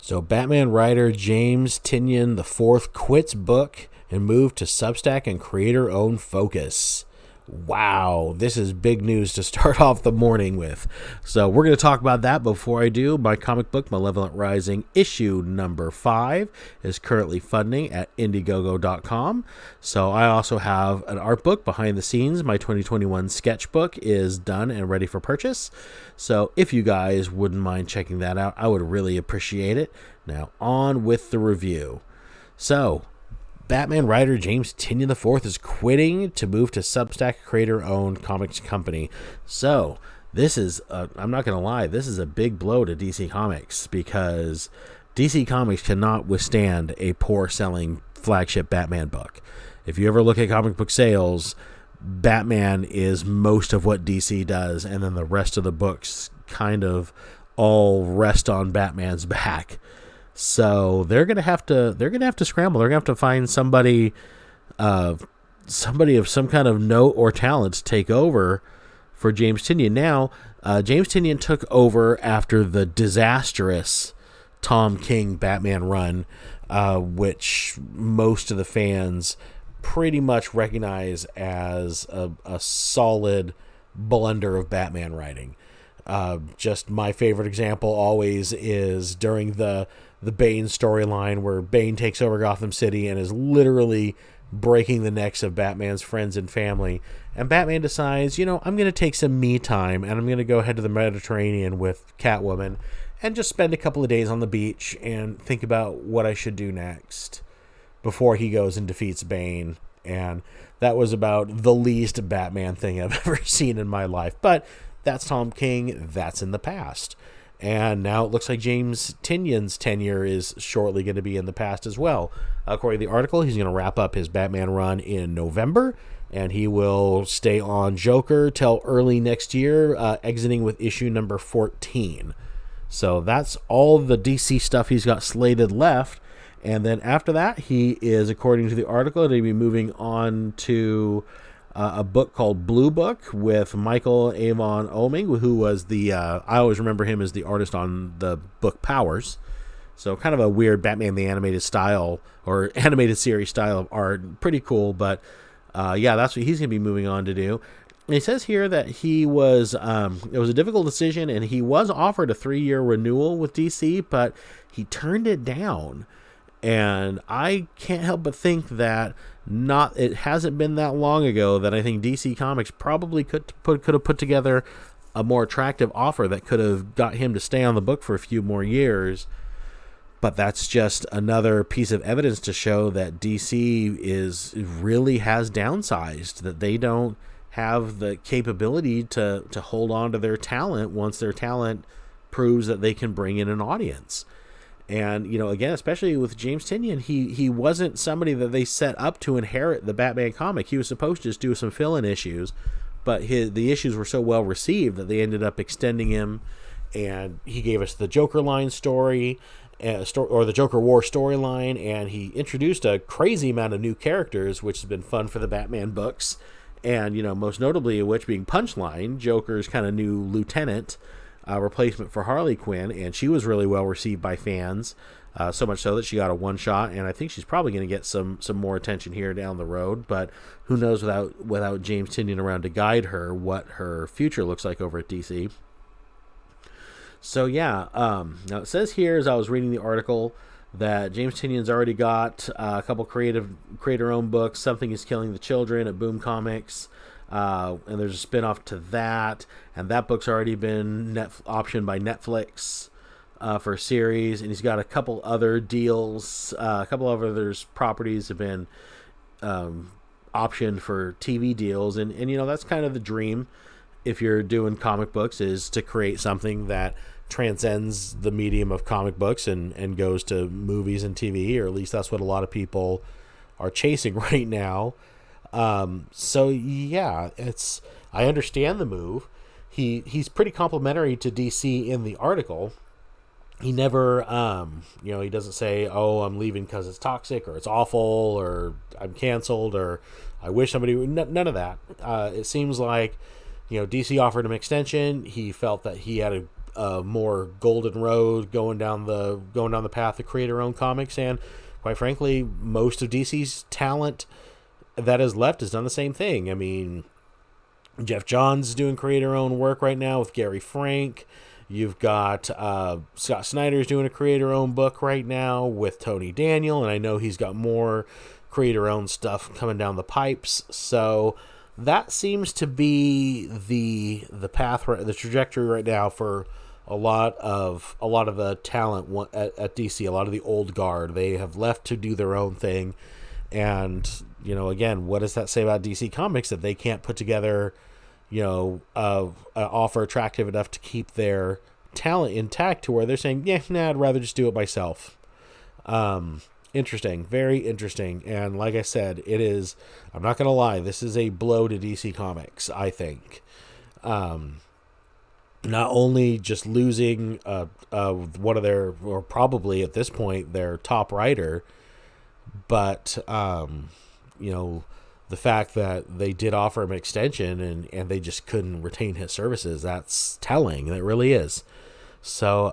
So Batman writer James Tynion IV quits book and moved to Substack and creator-owned focus. Wow, this is big news to start off the morning with. So we're going to talk about that. Before I do, my comic book, Malevolent Rising, issue number 5, is currently funding at Indiegogo.com. So I also have an art book behind the scenes. My 2021 sketchbook is done and ready for purchase. So if you guys wouldn't mind checking that out, I would really appreciate it. Now on with the review. So Batman writer James Tynion IV is quitting to move to Substack, creator-owned comics company. So this is, I'm not going to lie, this is a big blow to DC Comics, because DC Comics cannot withstand a poor-selling flagship Batman book. If you ever look at comic book sales, Batman is most of what DC does, and then the rest of the books kind of all rest on Batman's back. So they're gonna have to scramble. They're gonna have to find somebody of some kind of note or talent to take over for James Tynion. Now, James Tynion took over after the disastrous Tom King Batman run, which most of the fans pretty much recognize as a solid blunder of Batman writing. Just my favorite example always is during the Bane storyline, where Bane takes over Gotham City and is literally breaking the necks of Batman's friends and family. And Batman decides, I'm going to take some me time, and I'm going to go head to the Mediterranean with Catwoman and just spend a couple of days on the beach and think about what I should do next before he goes and defeats Bane. And that was about the least Batman thing I've ever seen in my life. But that's Tom King. That's in the past. And now it looks like James Tynion's tenure is shortly going to be in the past as well. According to the article, he's going to wrap up his Batman run in November, and he will stay on Joker till early next year, exiting with issue number 14. So that's all the DC stuff he's got slated left. And then after that, he is, according to the article, going to be moving on to a book called Blue Book with Michael Avon Oeming, who was I always remember him as the artist on the book Powers. So kind of a weird Batman the Animated style, or animated series style of art. Pretty cool, but that's what he's going to be moving on to do. And he says here that he was, it was a difficult decision, and he was offered a 3-year renewal with DC, but he turned it down. And I can't help but think that it hasn't been that long ago that I think DC Comics probably could have put together a more attractive offer that could have got him to stay on the book for a few more years. But that's just another piece of evidence to show that DC really has downsized, that they don't have the capability to hold on to their talent once their talent proves that they can bring in an audience. And, again, especially with James Tynion, he wasn't somebody that they set up to inherit the Batman comic. He was supposed to just do some fill-in issues, but the issues were so well received that they ended up extending him, and he gave us the Joker line story, or the Joker War storyline, and he introduced a crazy amount of new characters, which has been fun for the Batman books, and, most notably of which being Punchline, Joker's kind of new lieutenant, replacement for Harley Quinn, and she was really well received by fans, so much so that she got a one-shot, and I think she's probably going to get some more attention here down the road, but who knows without James Tynion around to guide her what her future looks like over at DC. So now it says here, as I was reading the article, that James Tynion's already got a couple creator-owned books. Something is Killing the Children at Boom Comics, and there's a spin-off to that, and that book's already been optioned by Netflix for a series, and he's got a couple other deals. A couple of others properties have been optioned for TV deals, and that's kind of the dream if you're doing comic books, is to create something that transcends the medium of comic books and goes to movies and TV, or at least that's what a lot of people are chasing right now. So yeah, I understand the move. He's pretty complimentary to DC in the article. He never, he doesn't say, "Oh, I'm leaving because it's toxic," or "It's awful," or "I'm canceled," or "I wish somebody would." None of that. It seems like, DC offered him extension. He felt that he had a more golden road going down the path of creator-owned comics, and quite frankly, most of DC's talent that is left has done the same thing. I mean, Jeff Johns is doing creator-owned work right now with Gary Frank. You've got Scott Snyder's doing a creator-owned book right now with Tony Daniel, and I know he's got more creator-owned stuff coming down the pipes. So that seems to be the path, the trajectory right now for a lot of the talent at DC. A lot of the old guard, they have left to do their own thing, and again, what does that say about DC Comics that they can't put together an offer attractive enough to keep their talent intact to where they're saying, I'd rather just do it myself. Interesting, very interesting. And like I said, I'm not going to lie, this is a blow to DC Comics, I think. Not only just losing one of their, or probably at this point, their top writer, but, the fact that they did offer him an extension and they just couldn't retain his services, that's telling. That really is. So,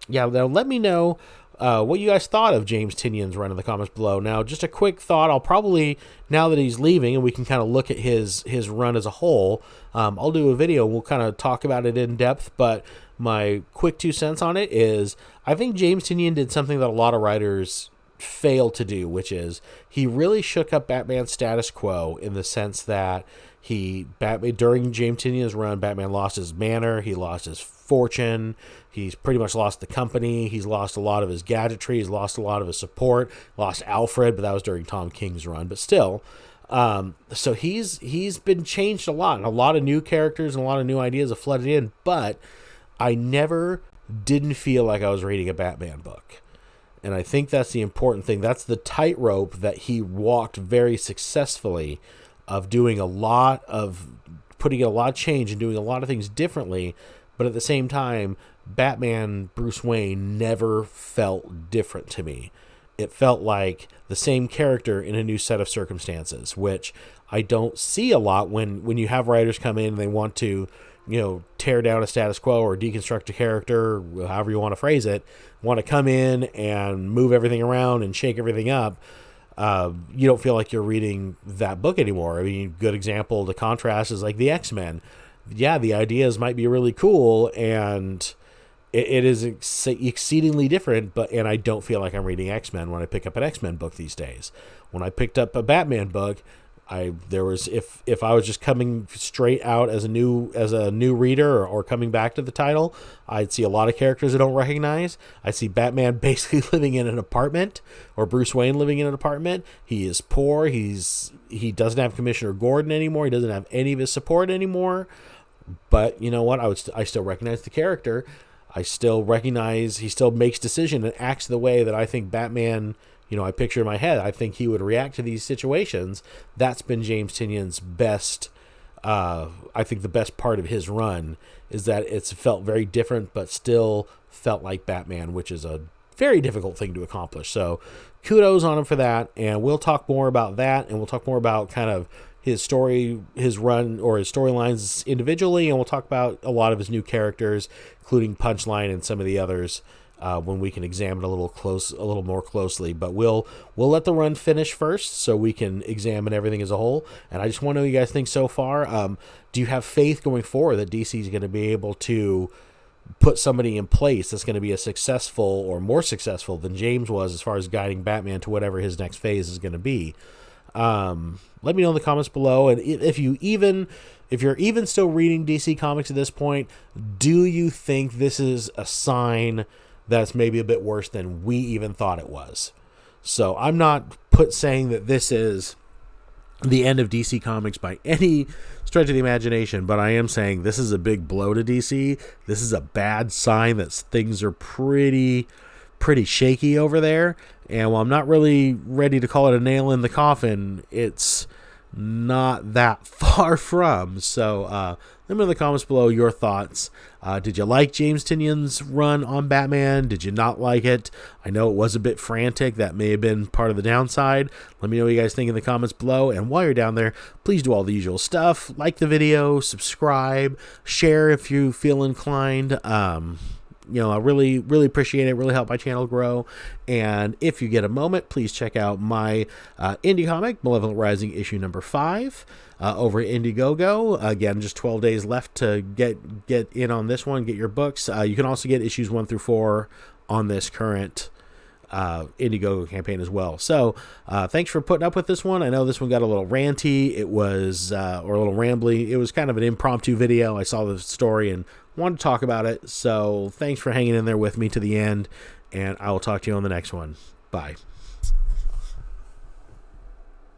now let me know what you guys thought of James Tynion's run in the comments below. Now, just a quick thought. I'll probably, now that he's leaving and we can kind of look at his run as a whole, I'll do a video. We'll kind of talk about it in depth, but my quick 2 cents on it is I think James Tynion did something that a lot of writers failed to do, which is he really shook up Batman's status quo in the sense that during James Tynion's run, Batman lost his manor, he lost his fortune, he's pretty much lost the company, he's lost a lot of his gadgetry, he's lost a lot of his support, lost Alfred, but that was during Tom King's run, but still, so he's been changed a lot, and a lot of new characters and a lot of new ideas have flooded in, but I never didn't feel like I was reading a Batman book. And I think that's the important thing. That's the tightrope that he walked very successfully, of doing putting in a lot of change and doing a lot of things differently. But at the same time, Batman Bruce Wayne never felt different to me. It felt like the same character in a new set of circumstances, which I don't see a lot when you have writers come in and they want to tear down a status quo or deconstruct a character, however you want to phrase it, want to come in and move everything around and shake everything up. You don't feel like you're reading that book anymore. I mean, good example to contrast is like the X-Men. Yeah, the ideas might be really cool and it is exceedingly different, and I don't feel like I'm reading X-Men when I pick up an X-Men book these days. When I picked up a Batman book, if I was just coming straight out as a new reader or coming back to the title, I'd see a lot of characters I don't recognize. I see Batman basically living in an apartment, or Bruce Wayne living in an apartment. He is poor. He doesn't have Commissioner Gordon anymore. He doesn't have any of his support anymore. But you know what? I still recognize the character. I still recognize he still makes decisions and acts the way that I think Batman, I picture in my head, I think he would react to these situations. That's been James Tynion's best, I think the best part of his run is that it's felt very different, but still felt like Batman, which is a very difficult thing to accomplish. So kudos on him for that. And we'll talk more about that. And we'll talk more about kind of his story, his run, or his storylines individually. And we'll talk about a lot of his new characters, including Punchline and some of the others, when we can examine a little more closely. But we'll let the run finish first so we can examine everything as a whole. And I just want to know what you guys think so far. Do you have faith going forward that DC is going to be able to put somebody in place that's going to be as successful or more successful than James was as far as guiding Batman to whatever his next phase is going to be? Let me know in the comments below. And if you're even still reading DC Comics at this point, do you think this is a sign that's maybe a bit worse than we even thought it was? So I'm not saying that this is the end of DC Comics by any stretch of the imagination, but I am saying this is a big blow to DC. This is a bad sign that things are pretty shaky over there. And while I'm not really ready to call it a nail in the coffin, it's not that far from. So let me know in the comments below your thoughts. Did you like James Tynion's run on Batman? Did you not like it? I know it was a bit frantic. That may have been part of the downside. Let me know what you guys think in the comments below. And while you're down there, please do all the usual stuff. Like the video, subscribe, share if you feel inclined. I really appreciate it. Really help my channel grow. And if you get a moment, please check out my indie comic, Malevolent Rising issue number 5, over at Indiegogo. Again, just 12 days left to get in on this one, get your books. You can also get issues 1 through 4 on this current Indiegogo campaign as well. So thanks for putting up with this one. I know this one got a little ranty. It was or a little rambly. It was kind of an impromptu video. I saw the story and wanted to talk about it. So thanks for hanging in there with me to the end, and I will talk to you on the next one. Bye.